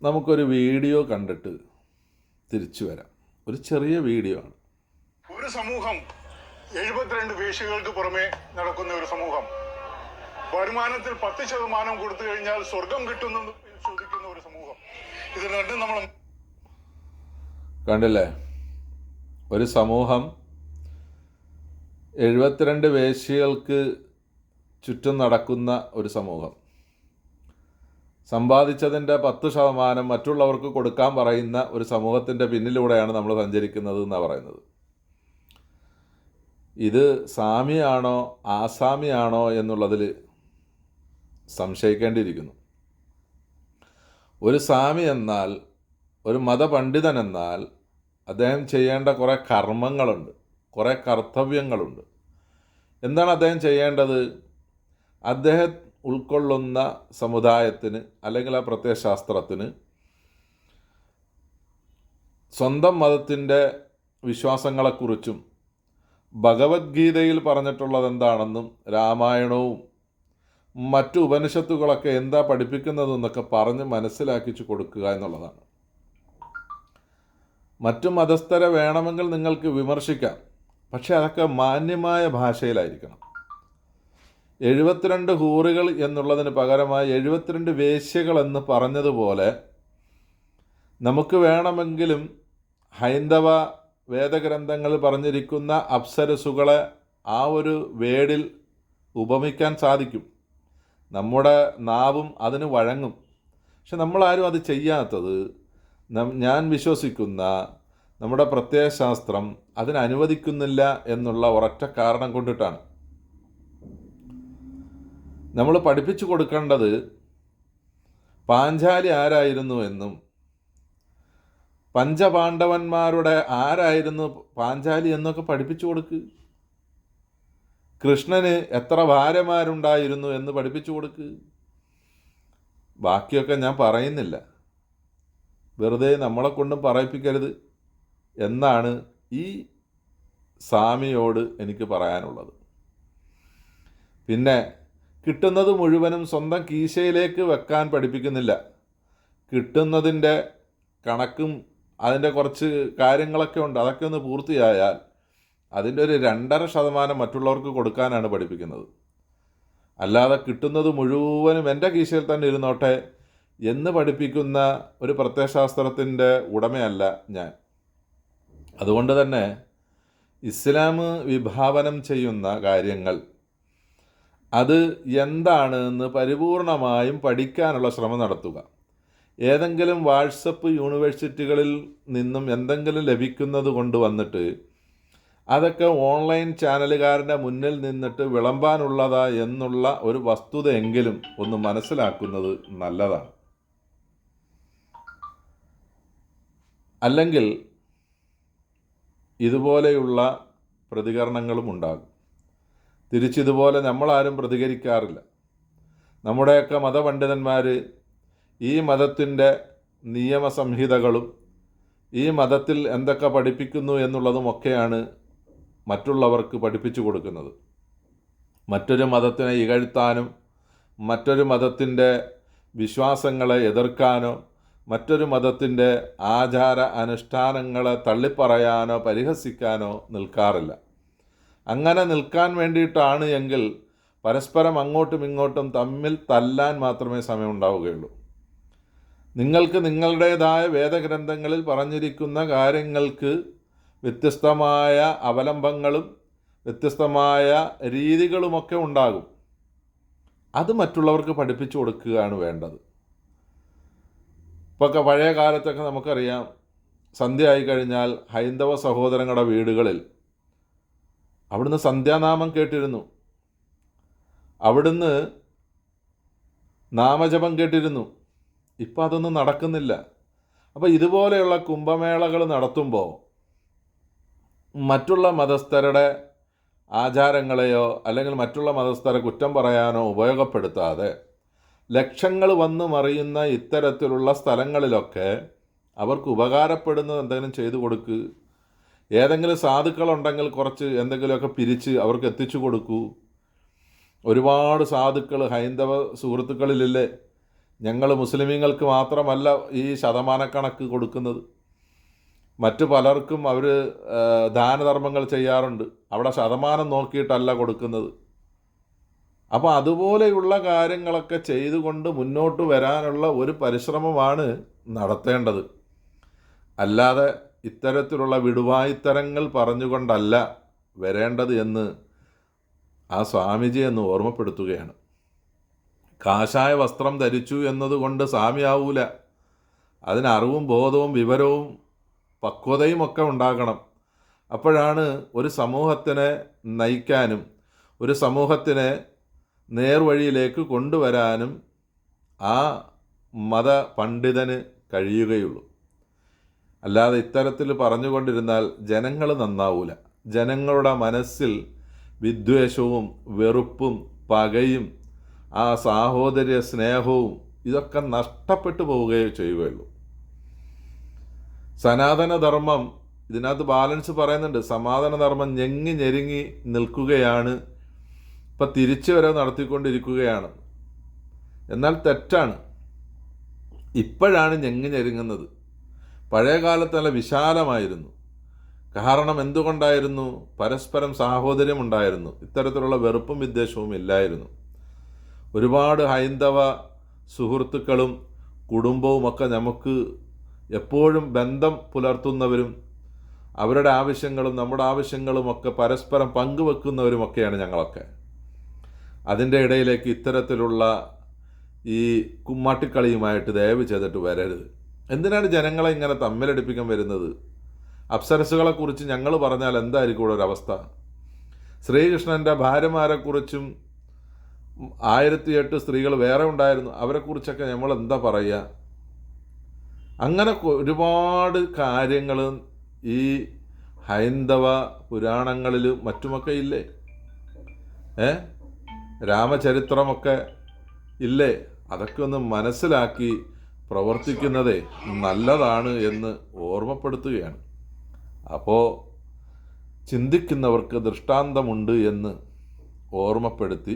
നമുക്കൊരു വീഡിയോ കണ്ടിട്ട് തിരിച്ചു വരാം. ഒരു ചെറിയ വീഡിയോ ആണ്. ഒരു സമൂഹം 72 വേശ്യകൾക്ക് പുറമെ നടക്കുന്ന ഒരു സമൂഹം, വരുമാനത്തിൽ 10% കൊടുത്തു കഴിഞ്ഞാൽ സ്വർഗം കിട്ടുമെന്ന് ചോദിക്കുന്ന ഒരു സമൂഹം. ഇത് രണ്ടും നമ്മൾ കണ്ടില്ലേ? ഒരു സമൂഹം 72 വേശ്യകൾക്ക് ചുറ്റും നടക്കുന്ന ഒരു സമൂഹം, സമ്പാദിച്ചതിൻ്റെ 10% മറ്റുള്ളവർക്ക് കൊടുക്കാൻ പറയുന്ന ഒരു സമൂഹത്തിൻ്റെ പിന്നിലൂടെയാണ് നമ്മൾ സഞ്ചരിക്കുന്നത് എന്നാണ് പറയുന്നത്. ഇത് സാമിയാണോ ആസാമിയാണോ എന്നുള്ളതിൽ സംശയിക്കേണ്ടിയിരിക്കുന്നു. ഒരു സാമി എന്നാൽ, ഒരു മതപണ്ഡിതൻ എന്നാൽ അദ്ദേഹം ചെയ്യേണ്ട കുറേ കർമ്മങ്ങളുണ്ട്, കുറേ കർത്തവ്യങ്ങളുണ്ട്. എന്താണ് അദ്ദേഹം ചെയ്യേണ്ടത്? അദ്ദേഹം ഉൾക്കൊള്ളുന്ന സമുദായത്തിന് അല്ലെങ്കിൽ ആ പ്രത്യയശാസ്ത്രത്തിന് സ്വന്തം മതത്തിൻ്റെ വിശ്വാസങ്ങളെക്കുറിച്ചും ഭഗവത്ഗീതയിൽ പറഞ്ഞിട്ടുള്ളത് എന്താണെന്നും രാമായണവും മറ്റു ഉപനിഷത്തുകളൊക്കെ എന്താ പഠിപ്പിക്കുന്നതെന്നൊക്കെ പറഞ്ഞ് മനസ്സിലാക്കിച്ചു കൊടുക്കുക എന്നുള്ളതാണ്. മറ്റു മതസ്ഥരെ വേണമെങ്കിൽ നിങ്ങൾക്ക് വിമർശിക്കാം, പക്ഷെ അതൊക്കെ മാന്യമായ ഭാഷയിലായിരിക്കണം. 72 ഹൂറുകൾ എന്നുള്ളതിന് പകരമായി 72 വേശ്യകൾ എന്ന് പറഞ്ഞതുപോലെ നമുക്ക് വേണമെങ്കിലും ഹൈന്ദവ വേദഗ്രന്ഥങ്ങളിൽ പറഞ്ഞിരിക്കുന്ന അപ്സരസുകളെ ആ ഒരു വേടിൽ ഉപമിക്കാൻ സാധിക്കും. നമ്മുടെ നാവും അതിന് വഴങ്ങും. പക്ഷെ നമ്മളാരും അത് ചെയ്യാത്തത് ഞാൻ വിശ്വസിക്കുന്ന നമ്മുടെ പ്രത്യയശാസ്ത്രം അതിനനുവദിക്കുന്നില്ല എന്നുള്ള ഒരൊറ്റ കാരണം കൊണ്ടിട്ടാണ്. നമ്മൾ പഠിപ്പിച്ചു കൊടുക്കേണ്ടത് പാഞ്ചാലി ആരായിരുന്നു എന്നും പഞ്ചപാണ്ഡവന്മാരുടെ ആരായിരുന്നു പാഞ്ചാലി എന്നൊക്കെ പഠിപ്പിച്ചു കൊടുക്ക്. കൃഷ്ണന് എത്ര ഭാര്യമാരുണ്ടായിരുന്നു എന്ന് പഠിപ്പിച്ചു കൊടുക്ക്. ബാക്കിയൊക്കെ ഞാൻ പറയുന്നില്ല, വെറുതെ നമ്മളെ കൊണ്ടും പറയിപ്പിക്കരുത് എന്നാണ് ഈ സാമിയോട് എനിക്ക് പറയാനുള്ളത്. പിന്നെ കിട്ടുന്നത് മുഴുവനും സ്വന്തം കീശയിലേക്ക് വെക്കാൻ പഠിപ്പിക്കുന്നില്ല. കിട്ടുന്നതിൻ്റെ കണക്കും അതിൻ്റെ കുറച്ച് കാര്യങ്ങളൊക്കെ ഉണ്ട്, അതൊക്കെ ഒന്ന് പൂർത്തിയായാൽ അതിൻ്റെ ഒരു 2.5% മറ്റുള്ളവർക്ക് കൊടുക്കാനാണ് പഠിപ്പിക്കുന്നത്. അല്ലാതെ കിട്ടുന്നത് മുഴുവനും എൻ്റെ കീശയിൽ തന്നെ ഇരുന്നോട്ടെ എന്ന് പഠിപ്പിക്കുന്ന ഒരു പ്രത്യയശാസ്ത്രത്തിൻ്റെ ഉടമയല്ല ഞാൻ. അതുകൊണ്ട് തന്നെ ഇസ്ലാം വിഭാവനം ചെയ്യുന്ന കാര്യങ്ങൾ അത് എന്താണ് എന്ന് പരിപൂർണമായും പഠിക്കാനുള്ള ശ്രമം നടത്തുക. ഏതെങ്കിലും വാട്സപ്പ് യൂണിവേഴ്സിറ്റികളിൽ നിന്നും എന്തെങ്കിലും ലഭിക്കുന്നത് കൊണ്ട് വന്നിട്ട് അതൊക്കെ ഓൺലൈൻ ചാനലുകാരൻ്റെ മുന്നിൽ നിന്നിട്ട് വിളമ്പാനുള്ളതാ എന്നുള്ള ഒരു വസ്തുതയെങ്കിലും ഒന്ന് മനസ്സിലാക്കുന്നത് നല്ലതാണ്. അല്ലെങ്കിൽ ഇതുപോലെയുള്ള പ്രതികരണങ്ങളും ഉണ്ടാകും. തിരിച്ചിതുപോലെ നമ്മളാരും പ്രതികരിക്കാറില്ല. നമ്മുടെയൊക്കെ മതപണ്ഡിതന്മാർ ഈ മതത്തിൻ്റെ നിയമസംഹിതകളും ഈ മതത്തിൽ എന്തൊക്കെ പഠിപ്പിക്കുന്നു എന്നുള്ളതുമൊക്കെയാണ് മറ്റുള്ളവർക്ക് പഠിപ്പിച്ചു കൊടുക്കുന്നത്. മറ്റൊരു മതത്തിനെ ഇകഴ്ത്താനും മറ്റൊരു മതത്തിൻ്റെ വിശ്വാസങ്ങളെ എതിർക്കാനോ മറ്റൊരു മതത്തിൻ്റെ ആചാര അനുഷ്ഠാനങ്ങളെ തള്ളിപ്പറയാനോ പരിഹസിക്കാനോ നിൽക്കാറില്ല. അങ്ങനെ നിൽക്കാൻ വേണ്ടിയിട്ടാണ് എങ്കിൽ പരസ്പരം അങ്ങോട്ടും ഇങ്ങോട്ടും തമ്മിൽ തല്ലാൻ മാത്രമേ സമയമുണ്ടാവുകയുള്ളൂ. നിങ്ങൾക്ക് നിങ്ങളുടേതായ വേദഗ്രന്ഥങ്ങളിൽ പറഞ്ഞിരിക്കുന്ന കാര്യങ്ങൾക്ക് വ്യത്യസ്തമായ അവലംബങ്ങളും വ്യത്യസ്തമായ രീതികളുമൊക്കെ ഉണ്ടാകും. അത് മറ്റുള്ളവർക്ക് പഠിപ്പിച്ചു കൊടുക്കുകയാണ് വേണ്ടത്. ഇപ്പോൾ പഴയ കാലത്തൊക്കെ നമുക്കറിയാം, സന്ധ്യ ആയിക്കഴിഞ്ഞാൽ ഹൈന്ദവ സഹോദരങ്ങളുടെ വീടുകളിൽ അവിടുന്ന് സന്ധ്യാനാമം കേട്ടിരുന്നു, അവിടുന്ന് നാമജപം കേട്ടിരുന്നു. ഇപ്പം അതൊന്നും നടക്കുന്നില്ല. അപ്പോൾ ഇതുപോലെയുള്ള കുംഭമേളകൾ നടത്തുമ്പോൾ മറ്റുള്ള മതസ്ഥരുടെ ആചാരങ്ങളെയോ അല്ലെങ്കിൽ മറ്റുള്ള മതസ്ഥരെ കുറ്റം പറയാനോ ഉപയോഗപ്പെടുത്താതെ ലക്ഷങ്ങൾ വന്ന് മറിയുന്ന ഇത്തരത്തിലുള്ള സ്ഥലങ്ങളിലൊക്കെ അവർക്ക് ഉപകാരപ്പെടുന്നത് എന്തെങ്കിലും ചെയ്തു കൊടുക്കുക. ഏതെങ്കിലും സാധുക്കളുണ്ടെങ്കിൽ കുറച്ച് എന്തെങ്കിലുമൊക്കെ പിരിച്ച് അവർക്ക് എത്തിച്ചു കൊടുക്കൂ. ഒരുപാട് സാധുക്കൾ ഹൈന്ദവ സുഹൃത്തുക്കളിലില്ലേ? ഞങ്ങൾ മുസ്ലിമീങ്ങൾക്ക് മാത്രമല്ല ഈ ശതമാനക്കണക്ക് കൊടുക്കുന്നത്, മറ്റു പലർക്കും അവർ ദാനധർമ്മങ്ങൾ ചെയ്യാറുണ്ട്, അവിടെ ശതമാനം നോക്കിയിട്ടല്ല കൊടുക്കുന്നത്. അപ്പോൾ അതുപോലെയുള്ള കാര്യങ്ങളൊക്കെ ചെയ്തുകൊണ്ട് മുന്നോട്ട് വരാനുള്ള ഒരു പരിശ്രമമാണ് നടത്തേണ്ടത്. അല്ലാതെ ഇത്തരത്തിലുള്ള വിടുവായിത്തരങ്ങൾ പറഞ്ഞുകൊണ്ടല്ല വരേണ്ടത് എന്ന് ആ സ്വാമിജി എന്ന് ഓർമ്മപ്പെടുത്തുകയാണ്. കാഷായ വസ്ത്രം ധരിച്ചു എന്നതുകൊണ്ട് സ്വാമിയാവൂല. അതിന് അറിവും ബോധവും വിവരവും പക്വതയും ഒക്കെ ഉണ്ടാകണം. അപ്പോഴാണ് ഒരു സമൂഹത്തിനെ നയിക്കാനും ഒരു സമൂഹത്തിനെ നേർവഴിയിലേക്ക് കൊണ്ടുവരാനും ആ മത പണ്ഡിതന് കഴിയുകയുള്ളൂ. അല്ലാതെ ഇത്തരത്തിൽ പറഞ്ഞുകൊണ്ടിരുന്നാൽ ജനങ്ങൾ നന്നാവൂല. ജനങ്ങളുടെ മനസ്സിൽ വിദ്വേഷവും വെറുപ്പും പകയും ആ സാഹോദര്യ സ്നേഹവും ഇതൊക്കെ നഷ്ടപ്പെട്ടു പോവുകയോ ചെയ്യുകയുള്ളൂ. സനാതനധർമ്മം ഇതിനകത്ത് ബാലൻസ് പറയുന്നുണ്ട്. സനാതനധർമ്മം ഞെങ്ങി ഞെരുങ്ങി നിൽക്കുകയാണ്, ഇപ്പം തിരിച്ചു വരെ നടത്തിക്കൊണ്ടിരിക്കുകയാണ്. എന്നാൽ തെറ്റാണ്. ഇപ്പോഴാണ് ഞെങ്ങി ഞെരുങ്ങുന്നത്. പഴയ കാലത്ത് നല്ല വിശാലമായിരുന്നു. കാരണം എന്തുകൊണ്ടായിരുന്നു? പരസ്പരം സാഹോദര്യമുണ്ടായിരുന്നു. ഇത്തരത്തിലുള്ള വെറുപ്പും വിദ്വേഷവും ഇല്ലായിരുന്നു. ഒരുപാട് ഹൈന്ദവ സുഹൃത്തുക്കളും കുടുംബവുമൊക്കെ നമുക്ക് എപ്പോഴും ബന്ധം പുലർത്തുന്നവരും അവരുടെ ആവശ്യങ്ങളും നമ്മുടെ ആവശ്യങ്ങളുമൊക്കെ പരസ്പരം പങ്കുവെക്കുന്നവരുമൊക്കെയാണ് ഞങ്ങളൊക്കെ. അതിൻ്റെ ഇടയിലേക്ക് ഇത്തരത്തിലുള്ള ഈ കുമ്മാട്ടിക്കളിയുമായിട്ട് ദയവ് ചെയ്തിട്ട് വരരുത്. എന്തിനാണ് ജനങ്ങളെ ഇങ്ങനെ തമ്മിലടിപ്പിക്കാൻ വരുന്നത്? അപ്സരസുകളെക്കുറിച്ച് ഞങ്ങൾ പറഞ്ഞാൽ എന്തായിരിക്കും ഇവിടെ ഒരവസ്ഥ? ശ്രീകൃഷ്ണൻ്റെ ഭാര്യമാരെക്കുറിച്ചും 1008 സ്ത്രീകൾ വേറെ ഉണ്ടായിരുന്നു, അവരെക്കുറിച്ചൊക്കെ നമ്മൾ എന്താ പറയുക? അങ്ങനെ ഒരുപാട് കാര്യങ്ങൾ ഈ ഹൈന്ദവ പുരാണങ്ങളിലും മറ്റുമൊക്കെ ഇല്ലേ? രാമചരിത്രമൊക്കെ ഇല്ലേ? അതൊക്കെ ഒന്ന് മനസ്സിലാക്കി പ്രവർത്തിക്കുന്നതേ നല്ലതാണ് എന്ന് ഓർമ്മപ്പെടുത്തുകയാണ്. അപ്പോൾ ചിന്തിക്കുന്നവർക്ക് ദൃഷ്ടാന്തമുണ്ട് എന്ന് ഓർമ്മപ്പെടുത്തി